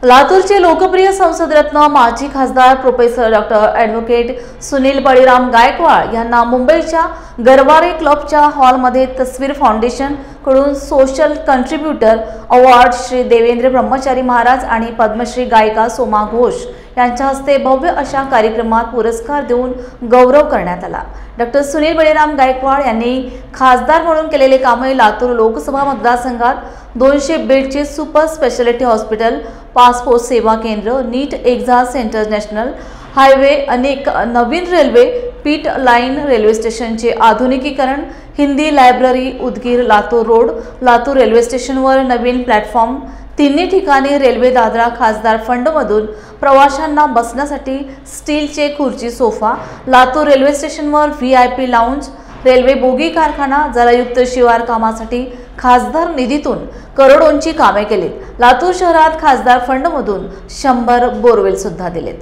लातूरचे लोकप्रिय संसदरत्न माजी खासदार professor doctor advocate Sunil Baliram Gaikwad यांना मुंबईच्या गरवारे क्लबच्या हॉलमध्ये तस्वीर फाउंडेशन कडून सोशल कंट्रीब्युटर अवॉर्ड श्री देवेंद्र ब्रह्मचारी महाराज आणि पद्मश्री गायिका सोमा घोष यांच्या हस्ते भव्य अशा कार्यक्रमात पुरस्कार देऊन गौरव करण्यात आला। डॉक्टर सुनील बळीराम गायकवाड यांनी खासदार म्हणून केलेले कामे लातूर लोकसभा मतदारसंघात 200 बेडचे सुपर स्पेशालिटी हॉस्पिटल, पासपोर्ट सेवा केंद्र, नीट एक्झाम सेंटर, नॅशनल हायवे, अनेक नवीन रेल्वे पीट लाईन, रेल्वे स्टेशनचे आधुनिकीकरण, Hindi library, Udgir Latur road, Latur railway स्टेशनवर नवीन प्लॅटफॉर्म, तिन्ही ठिकाणी रेल्वे दादरा खासदार फंडमधून प्रवाशांना बसण्यासाठी स्टीलचे खुर्ची सोफा, लातूर रेल्वे स्टेशनवर VIP लाउंज, रेल्वे बोगी कारखाना, जलयुक्त शिवार कामासाठी खासदार निधीतून करोडोंची कामे केलीत। लातूर शहरात खासदार फंडमधून 100 बोरवेल सुद्धा दिलेत।